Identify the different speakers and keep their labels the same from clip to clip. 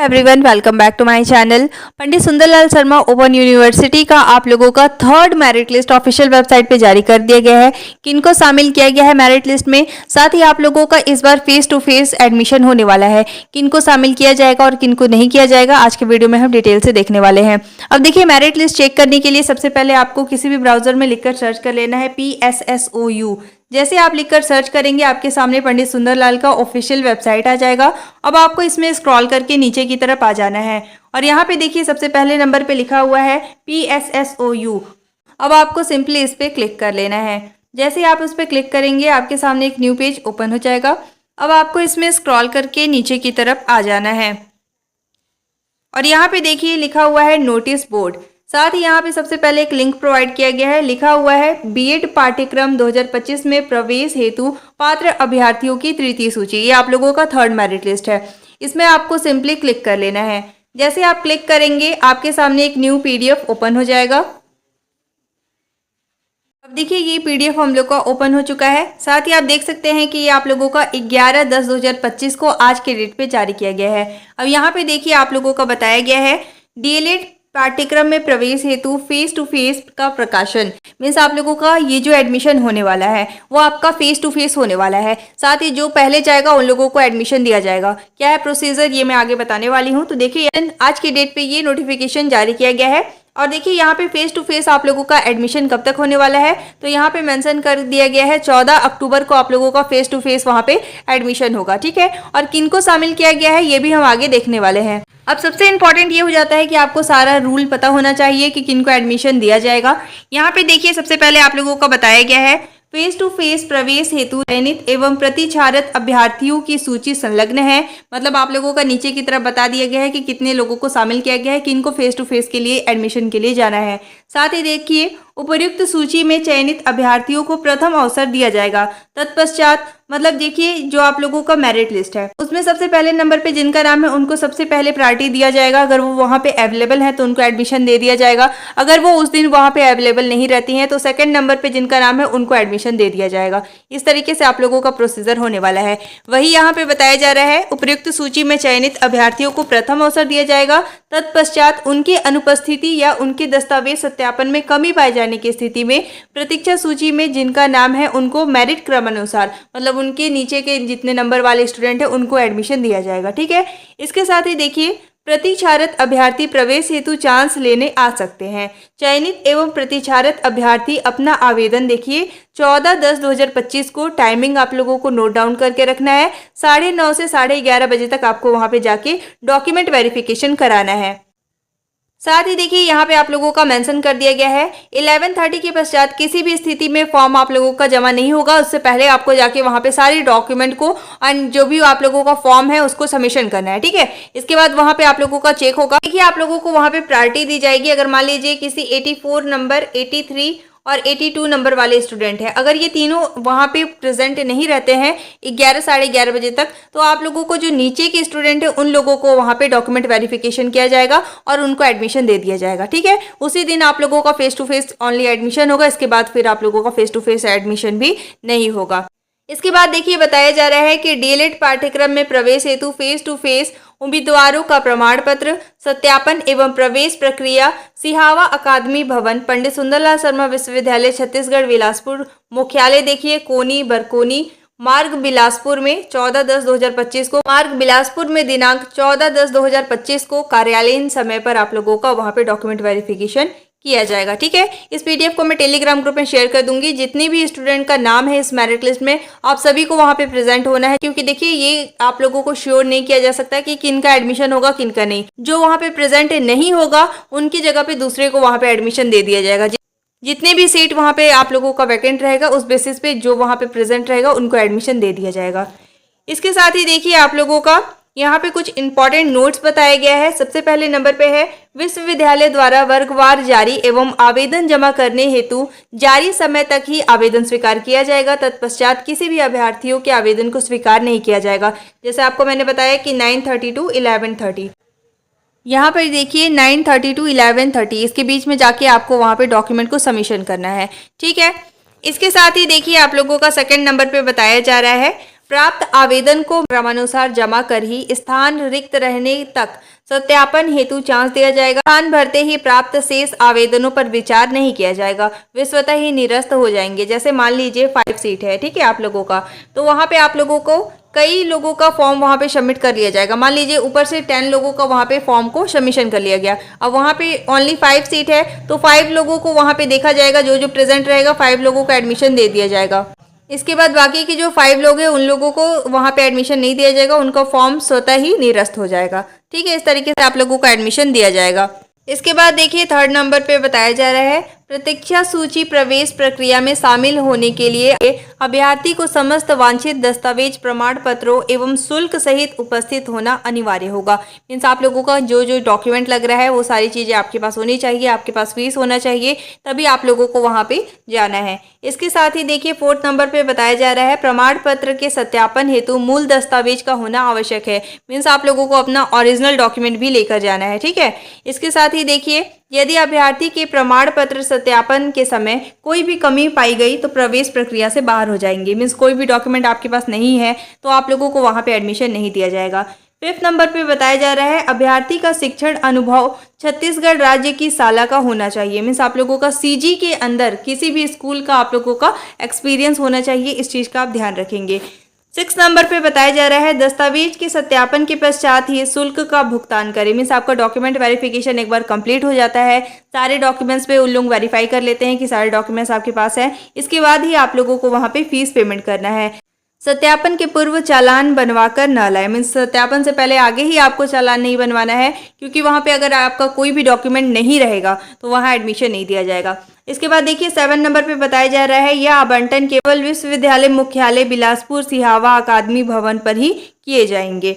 Speaker 1: Everyone, welcome back to my channel. Pandit Sundarlal Sharma open university का आप लोगों का third merit list official website पे जारी कर दिया गया है। किनको शामिल किया गया है मेरिट लिस्ट में, साथ ही आप लोगों का इस बार फेस टू फेस एडमिशन होने वाला है। किनको शामिल किया जाएगा और किनको नहीं किया जाएगा, आज के वीडियो में हम डिटेल से देखने वाले हैं। अब देखिए, मेरिट लिस्ट चेक करने के लिए सबसे पहले आपको किसी भी ब्राउजर में लिखकर सर्च कर लेना है PSSOU। जैसे आप लिखकर सर्च करेंगे, आपके सामने पंडित सुंदरलाल का ऑफिशियल वेबसाइट आ जाएगा। अब आपको इसमें स्क्रॉल करके नीचे की तरफ आ जाना है और यहाँ पे देखिए सबसे पहले नंबर पे लिखा हुआ है PSSOU। अब आपको सिंपली इस पे क्लिक कर लेना है। जैसे आप उस पर क्लिक करेंगे, आपके सामने एक न्यू पेज ओपन हो जाएगा। अब आपको इसमें स्क्रॉल करके नीचे की तरफ आ जाना है और यहाँ पे देखिए लिखा हुआ है नोटिस बोर्ड। साथ ही यहाँ पे सबसे पहले एक लिंक प्रोवाइड किया गया है, लिखा हुआ है बीएड पाठ्यक्रम 2025 में प्रवेश हेतु पात्र अभ्यर्थियों की तृतीय सूची। ये आप लोगों का थर्ड मेरिट लिस्ट है। इसमें आपको सिंपली क्लिक कर लेना है। जैसे आप क्लिक करेंगे, आपके सामने एक न्यू PDF ओपन हो जाएगा। अब देखिए, ये PDF हम लोग का ओपन हो चुका है। साथ ही आप देख सकते हैं कि ये आप लोगों का 11/10/2025 को आज के डेट पे जारी किया गया है। अब यहाँ पे देखिए आप लोगों का बताया गया है DLED पाठ्यक्रम में प्रवेश हेतु फेस टू फेस का प्रकाशन। मीन्स आप लोगों का ये जो एडमिशन होने वाला है वो आपका फेस टू फेस होने वाला है। साथ ही जो पहले जाएगा उन लोगों को एडमिशन दिया जाएगा। क्या है प्रोसीजर, ये मैं आगे बताने वाली हूँ। तो देखिए, आज की डेट पे ये नोटिफिकेशन जारी किया गया है और देखिए यहाँ पे फेस टू फेस आप लोगों का एडमिशन कब तक होने वाला है, तो यहाँ पे मेंशन कर दिया गया है 14 अक्टूबर को आप लोगों का फेस टू फेस वहाँ पे एडमिशन होगा। ठीक है, और किनको शामिल किया गया है ये भी हम आगे देखने वाले हैं। अब सबसे इंपॉर्टेंट ये हो जाता है कि आपको सारा रूल पता होना चाहिए कि किनको एडमिशन दिया जाएगा। यहाँ पे देखिए सबसे पहले आप लोगों को बताया गया है फेस टू फेस प्रवेश हेतु चयनित एवं प्रतिछारत अभ्यर्थियों की सूची संलग्न है। मतलब आप लोगों का नीचे की तरफ बता दिया गया है कि कितने लोगों को शामिल किया गया है, किनको फेस टू फेस के लिए एडमिशन के लिए जाना है। साथ ही देखिए, उपर्युक्त सूची में चयनित अभ्यर्थियों को प्रथम अवसर दिया जाएगा। तत्पश्चात मतलब देखिए, जो आप लोगों का मेरिट लिस्ट है उसमें सबसे पहले नंबर पे जिनका नाम है उनको सबसे पहले प्रायोरिटी दिया जाएगा। अगर वो वहाँ पे अवेलेबल है तो उनको एडमिशन दे दिया जाएगा। अगर वो उस दिन वहाँ पे अवेलेबल नहीं रहती हैं तो सेकंड नंबर पे जिनका नाम है उनको एडमिशन दे दिया जाएगा। इस तरीके से आप लोगों का प्रोसीजर होने वाला है। वही यहाँ पे बताया जा रहा है, उपर्युक्त सूची में चयनित अभ्यर्थियों को प्रथम अवसर दिया जाएगा। तत्पश्चात उनकी अनुपस्थिति या उनके दस्तावेज सत्यापन में कमी पाए जाने की स्थिति में प्रतीक्षा सूची में जिनका नाम है उनको मेरिट क्रम अनुसार, मतलब उनके नीचे के जितने नंबर वाले स्टूडेंट है उनको एडमिशन दिया जाएगा। ठीक है, इसके साथ ही देखिए, प्रतिछारत अभ्यर्थी प्रवेश हेतु चांस लेने आ सकते हैं। चयनित एवं प्रतिछारत अभ्यर्थी अपना आवेदन देखिए 14/10/2025 को, टाइमिंग आप लोगों को नोट डाउन करके रखना है। 9:30 से 11:30 बजे तक आपको वहां पे जाके डॉक्यूमेंट वेरिफिकेशन कराना है। साथ ही देखिए, यहाँ पे आप लोगों का मेंशन कर दिया गया है 11:30 के पश्चात किसी भी स्थिति में फॉर्म आप लोगों का जमा नहीं होगा। उससे पहले आपको जाके वहाँ पे सारे डॉक्यूमेंट को और जो भी आप लोगों का फॉर्म है उसको सबमिशन करना है। ठीक है, इसके बाद वहाँ पे आप लोगों का चेक होगा। देखिए, आप लोगों को वहाँ पे प्रायोरिटी दी जाएगी। अगर मान लीजिए किसी 84 नंबर, 83 और 82 नंबर वाले स्टूडेंट हैं, अगर ये तीनों वहाँ पे प्रेजेंट नहीं रहते हैं 11 साढ़े 11 बजे तक, तो आप लोगों को जो नीचे के स्टूडेंट है उन लोगों को वहाँ पे डॉक्यूमेंट वेरिफिकेशन किया जाएगा और उनको एडमिशन दे दिया जाएगा। ठीक है, उसी दिन आप लोगों का face to face only admission होगा। इसके बाद फिर आप लोगों का फेस टू फेस एडमिशन भी नहीं होगा। इसके बाद देखिए, बताया जा रहा है कि DLED पाठ्यक्रम में प्रवेश हेतु फेस टू फेस उम्मीदवारों का प्रमाण पत्र सत्यापन एवं प्रवेश प्रक्रिया सिहावा अकादमी भवन, पंडित सुंदरलाल शर्मा विश्वविद्यालय, छत्तीसगढ़, बिलासपुर मुख्यालय देखिए कोनी बरकोनी मार्ग बिलासपुर में 14/10/2025 को, मार्ग बिलासपुर में दिनांक 14/10/2025 को कार्यालयीन समय पर आप लोगों का वहां पे डॉक्यूमेंट वेरिफिकेशन किया जाएगा। ठीक है, इस PDF को मैं टेलीग्राम ग्रुप में शेयर कर दूंगी। जितने भी स्टूडेंट का नाम है इस मेरिट लिस्ट में, आप सभी को वहां पे प्रेजेंट होना है, क्योंकि देखिए ये आप लोगों को श्योर नहीं किया जा सकता कि किनका एडमिशन होगा किनका नहीं। जो वहां पे प्रेजेंट नहीं होगा उनकी जगह पे दूसरे को वहां पे एडमिशन दे दिया जाएगा। जितने भी सीट वहां पे आप लोगों का वैकेंट रहेगा उस बेसिस पे जो वहां पे प्रेजेंट रहेगा उनको एडमिशन दे दिया जाएगा। इसके साथ ही देखिए, आप लोगों का यहाँ पे कुछ इंपॉर्टेंट नोट्स बताया गया है। सबसे पहले नंबर पे है विश्वविद्यालय द्वारा वर्गवार जारी एवं आवेदन जमा करने हेतु जारी समय तक ही आवेदन स्वीकार किया जाएगा। तत्पश्चात किसी भी अभ्यर्थियों के आवेदन को स्वीकार नहीं किया जाएगा। जैसे आपको मैंने बताया कि 9:30 to 11:30, यहाँ पर देखिए 9:30 to 11:30 इसके बीच में जाके आपको वहाँ पे डॉक्यूमेंट को सबमिशन करना है। ठीक है, इसके साथ ही देखिए आप लोगों का सेकंड नंबर पे बताया जा रहा है प्राप्त आवेदन को क्रमानुसार जमा कर ही स्थान रिक्त रहने तक सत्यापन हेतु चांस दिया जाएगा। स्थान भरते ही प्राप्त शेष आवेदनों पर विचार नहीं किया जाएगा, वे स्वतः ही निरस्त हो जाएंगे। जैसे मान लीजिए 5 सीट है, ठीक है, आप लोगों का, तो वहां पे आप लोगों को कई लोगों का फॉर्म वहां पे सबमिट कर लिया जाएगा। मान लीजिए ऊपर से 10 लोगों का वहां पे फॉर्म को सबमिशन कर लिया गया। अब वहां पे ओनली 5 सीट है, तो 5 लोगों को वहां पे देखा जाएगा, जो जो प्रेजेंट रहेगा 5 लोगों को एडमिशन दे दिया जाएगा। इसके बाद बाकी के जो 5 लोग हैं उन लोगों को वहां पे एडमिशन नहीं दिया जाएगा, उनका फॉर्म स्वतः ही निरस्त हो जाएगा। ठीक है, इस तरीके से आप लोगों को एडमिशन दिया जाएगा। इसके बाद देखिए 3rd नंबर पे बताया जा रहा है, प्रतीक्षा सूची प्रवेश प्रक्रिया में शामिल होने के लिए अभ्यर्थी को समस्त वांछित दस्तावेज, प्रमाण पत्रों एवं शुल्क सहित उपस्थित होना अनिवार्य होगा। मीन्स आप लोगों का जो जो डॉक्यूमेंट लग रहा है वो सारी चीजें आपके पास होनी चाहिए, आपके पास फीस होना चाहिए, तभी आप लोगों को वहां पे जाना है। इसके साथ ही देखिए 4th नंबर पे बताया जा रहा है, प्रमाण पत्र के सत्यापन हेतु मूल दस्तावेज का होना आवश्यक है। मीन्स आप लोगों को अपना ओरिजिनल डॉक्यूमेंट भी लेकर जाना है। ठीक है, इसके साथ ही देखिए यदि अभ्यर्थी के प्रमाण पत्र सत्यापन के समय कोई भी कमी पाई गई तो प्रवेश प्रक्रिया से बाहर हो जाएंगे। मीन्स कोई भी डॉक्यूमेंट आपके पास नहीं है तो आप लोगों को वहां पे एडमिशन नहीं दिया जाएगा। 5th नंबर पे बताया जा रहा है, अभ्यर्थी का शिक्षण अनुभव छत्तीसगढ़ राज्य की शाला का होना चाहिए। मीन्स आप लोगों का सीजी के अंदर किसी भी स्कूल का आप लोगों का एक्सपीरियंस होना चाहिए, इस चीज़ का आप ध्यान रखेंगे। 6 नंबर पे बताया जा रहा है, दस्तावेज के सत्यापन के पश्चात ही शुल्क का भुगतान करें। मीन्स आपका डॉक्यूमेंट वेरिफिकेशन एक बार कंप्लीट हो जाता है, सारे डॉक्यूमेंट्स पे उन लोग वेरीफाई कर लेते हैं कि सारे डॉक्यूमेंट्स आपके पास हैं, इसके बाद ही आप लोगों को वहाँ पे फीस पेमेंट करना है। सत्यापन के पूर्व चालान बनवाकर न लाए। मीन्स सत्यापन से पहले आगे ही आपको चालान नहीं बनवाना है, क्योंकि वहाँ पे अगर आपका कोई भी डॉक्यूमेंट नहीं रहेगा तो वहाँ एडमिशन नहीं दिया जाएगा। इसके बाद देखिए 7 नंबर पे बताया जा रहा है, यह आवंटन केवल विश्वविद्यालय मुख्यालय बिलासपुर सिहावा अकादमी भवन पर ही किए जाएंगे।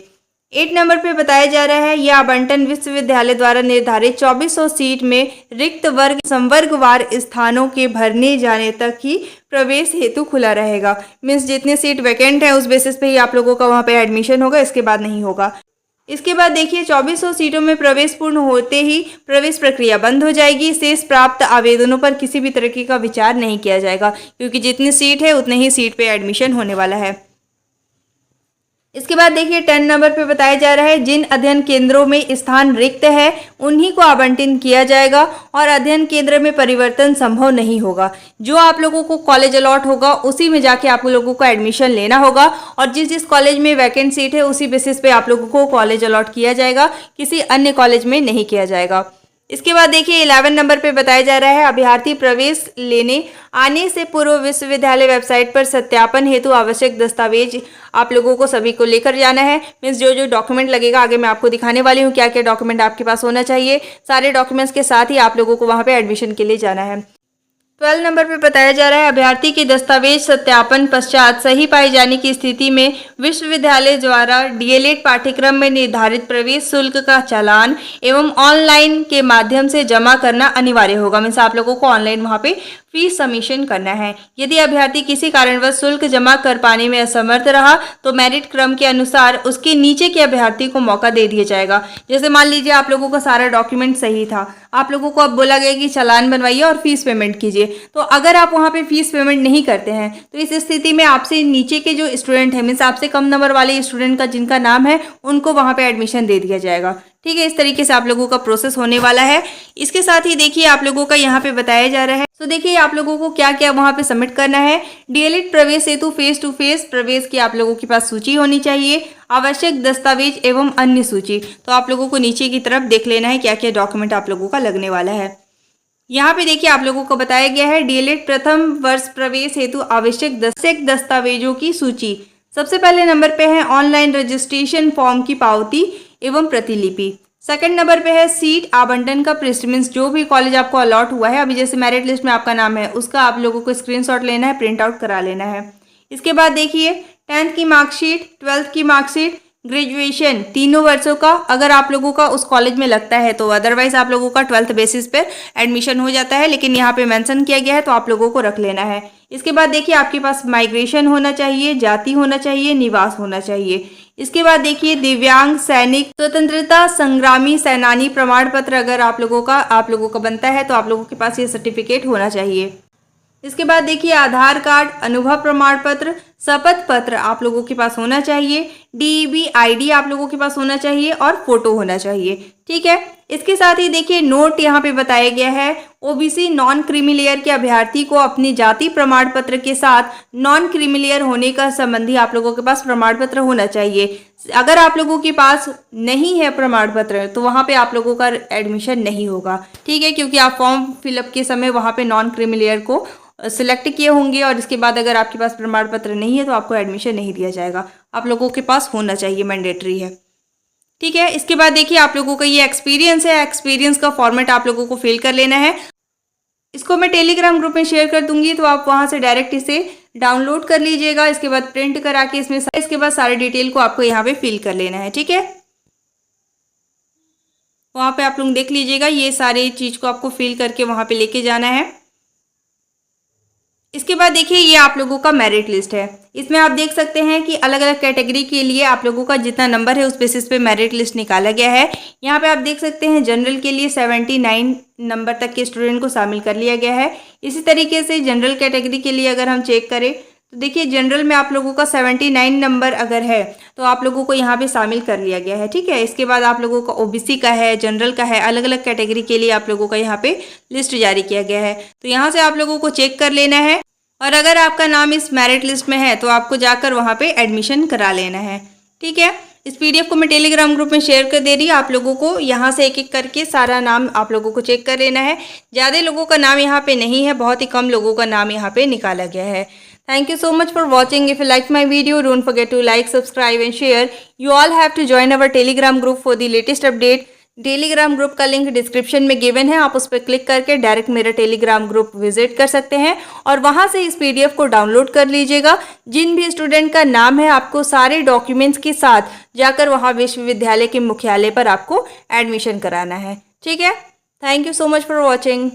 Speaker 1: 8 नंबर पे बताया जा रहा है, यह आवंटन विश्वविद्यालय द्वारा निर्धारित 2400 सीट में रिक्त वर्ग संवर्गवार स्थानों के भरने जाने तक ही प्रवेश हेतु खुला रहेगा। मीन्स जितने सीट वैकेंट है उस बेसिस पे ही आप लोगों का वहाँ पे एडमिशन होगा, इसके बाद नहीं होगा। इसके बाद देखिए 2400 सीटों में प्रवेश पूर्ण होते ही प्रवेश प्रक्रिया बंद हो जाएगी। शेष प्राप्त आवेदनों पर किसी भी तरीके का विचार नहीं किया जाएगा, क्योंकि जितनी सीट है उतने ही सीट पे एडमिशन होने वाला है। इसके बाद देखिए 10 नंबर पे बताया जा रहा है, जिन अध्ययन केंद्रों में स्थान रिक्त है उन्हीं को आवंटन किया जाएगा और अध्ययन केंद्र में परिवर्तन संभव नहीं होगा। जो आप लोगों को कॉलेज अलॉट होगा उसी में जाके आप लोगों को एडमिशन लेना होगा, और जिस जिस कॉलेज में वैकेंट सीट है उसी बेसिस पे आप लोगों को कॉलेज अलॉट किया जाएगा, किसी अन्य कॉलेज में नहीं किया जाएगा। इसके बाद देखिए 11 नंबर पे बताया जा रहा है, अभ्यर्थी प्रवेश लेने आने से पूर्व विश्वविद्यालय वेबसाइट पर सत्यापन हेतु आवश्यक दस्तावेज आप लोगों को सभी को लेकर जाना है। मीन्स जो जो डॉक्यूमेंट लगेगा आगे मैं आपको दिखाने वाली हूँ, क्या क्या डॉक्यूमेंट आपके पास होना चाहिए। सारे डॉक्यूमेंट्स के साथ ही आप लोगों को वहाँ पे एडमिशन के लिए जाना है। 12 नंबर पे बताया जा रहा है, अभ्यर्थी के दस्तावेज सत्यापन पश्चात सही पाए जाने की स्थिति में विश्वविद्यालय द्वारा डीएलएड पाठ्यक्रम में निर्धारित प्रवेश शुल्क का चालान एवं ऑनलाइन के माध्यम से जमा करना अनिवार्य होगा। मीन्स आप लोगों को ऑनलाइन वहाँ पे फीस सबमिशन करना है। यदि अभ्यर्थी किसी कारणवश शुल्क जमा कर पाने में असमर्थ रहा तो मेरिट क्रम के अनुसार उसके नीचे के अभ्यर्थी को मौका दे दिया जाएगा। जैसे मान लीजिए आप लोगों का सारा डॉक्यूमेंट सही था, आप लोगों को अब बोला गया कि चालान बनवाइए और फीस पेमेंट कीजिए, तो अगर आप वहाँ पे फीस पेमेंट नहीं करते हैं तो इस स्थिति में आपसे नीचे के जो स्टूडेंट है, मीन्स आपसे कम नंबर वाले स्टूडेंट का जिनका नाम है उनको वहाँ पे एडमिशन दे दिया जाएगा। ठीक है, इस तरीके से आप लोगों का प्रोसेस होने वाला है। इसके साथ ही देखिए आप लोगों का यहाँ पे बताया जा रहा है, तो देखिए आप लोगों को क्या क्या वहाँ पे सबमिट करना है। डीएलएड प्रवेश हेतु फेस टू फेस प्रवेश की आप लोगों के पास सूची होनी चाहिए, आवश्यक दस्तावेज एवं अन्य सूची। तो आप लोगों को नीचे की तरफ देख लेना है क्या क्या डॉक्यूमेंट आप लोगों का लगने वाला है। यहाँ पे देखिए आप लोगों को बताया गया है, डीएलएड प्रथम वर्ष प्रवेश हेतु आवश्यक दस्तावेजों की सूची। सबसे पहले नंबर पे है ऑनलाइन रजिस्ट्रेशन फॉर्म की पावती एवं प्रतिलिपि। सेकंड नंबर पे है सीट आवंटन का पृष्ठ। मीन्स जो भी कॉलेज आपको अलॉट हुआ है, अभी जैसे मेरिट लिस्ट में आपका नाम है, उसका आप लोगों को स्क्रीनशॉट लेना है, प्रिंट आउट करा लेना है। इसके बाद देखिए 10th की मार्कशीट, 12th की मार्कशीट, ग्रेजुएशन तीनों वर्षों का अगर आप लोगों का उस कॉलेज में लगता है तो, अदरवाइज आप लोगों का 12th बेसिस पे एडमिशन हो जाता है, लेकिन यहाँ पे मेंशन किया गया है तो आप लोगों को रख लेना है। इसके बाद देखिए आपके पास माइग्रेशन होना चाहिए, जाति होना चाहिए, निवास होना चाहिए। इसके बाद देखिए दिव्यांग, सैनिक, स्वतंत्रता संग्रामी सेनानी प्रमाण पत्र अगर आप लोगों का बनता है तो आप लोगों के पास ये सर्टिफिकेट होना चाहिए। इसके बाद देखिए आधार कार्ड, अनुभव प्रमाण पत्र, शपथ पत्र आप लोगों के पास होना चाहिए, डीईबी आईडी आप लोगों के पास होना चाहिए और फोटो होना चाहिए। ठीक है, इसके साथ ही देखिए नोट यहाँ पे बताया गया है, ओबीसी नॉन क्रीमी लेयर के अभ्यर्थी को अपनी जाति प्रमाण पत्र के साथ नॉन क्रीमी लेयर होने का संबंधी आप लोगों के पास प्रमाण पत्र होना चाहिए। अगर आप लोगों के पास नहीं है प्रमाण पत्र तो वहाँ पे आप लोगों का एडमिशन नहीं होगा। ठीक है, क्योंकि आप फॉर्म फिलअप के समय वहाँ पे नॉन क्रीमी लेयर को सिलेक्ट किए होंगे और इसके बाद अगर आपके पास प्रमाण पत्र नहीं है तो आपको एडमिशन नहीं दिया जाएगा। आप लोगों के पास होना चाहिए, मैंडेटरी है। ठीक है, इसके बाद देखिए आप लोगों का ये एक्सपीरियंस है, एक्सपीरियंस का फॉर्मेट आप लोगों को फिल कर लेना है। इसको मैं टेलीग्राम ग्रुप में शेयर कर दूंगी तो आप वहां से डायरेक्ट इसे डाउनलोड कर लीजिएगा। इसके बाद प्रिंट करा के इसके बाद सारे डिटेल को आपको यहाँ पे फिल कर लेना है। ठीक है, वहाँ पे आप लोग देख लीजिएगा, ये सारी चीज को आपको फिल करके वहाँ पे लेके जाना है। इसके बाद देखिए ये आप लोगों का मेरिट लिस्ट है। इसमें आप देख सकते हैं कि अलग अलग कैटेगरी के लिए आप लोगों का जितना नंबर है उस बेसिस पे मेरिट लिस्ट निकाला गया है। यहाँ पे आप देख सकते हैं जनरल के लिए 79 नंबर तक के स्टूडेंट को शामिल कर लिया गया है। इसी तरीके से जनरल कैटेगरी के लिए अगर हम चेक करें तो देखिए जनरल में आप लोगों का 79 नंबर अगर है तो आप लोगों को यहाँ पे शामिल कर लिया गया है। ठीक है, इसके बाद आप लोगों का ओबीसी का है, जनरल का है, अलग अलग कैटेगरी के लिए आप लोगों का यहाँ पे लिस्ट जारी किया गया है। तो यहाँ से आप लोगों को चेक कर लेना है और अगर आपका नाम इस मेरिट लिस्ट में है तो आपको जाकर वहाँ पे एडमिशन करा लेना है। ठीक है, इस पीडीएफ को मैं टेलीग्राम ग्रुप में शेयर कर दे रही हूँ। आप लोगों को यहाँ से एक एक करके सारा नाम आप लोगों को चेक कर लेना है। ज़्यादा लोगों का नाम यहाँ पे नहीं है, बहुत ही कम लोगों का नाम यहाँ पे निकाला गया है। Thank you so much for watching. If you liked my video, don't forget to like, subscribe and share. You all have to join our Telegram group for the latest update. Telegram group का link description में given है, आप उस पर click करके direct मेरा Telegram group visit कर सकते हैं और वहां से इस पीडीएफ को डाउनलोड कर लीजिएगा। जिन भी स्टूडेंट का नाम है आपको सारे डॉक्यूमेंट्स के साथ जाकर वहां विश्वविद्यालय के मुख्यालय पर आपको एडमिशन कराना है। ठीक है, thank you so much for watching.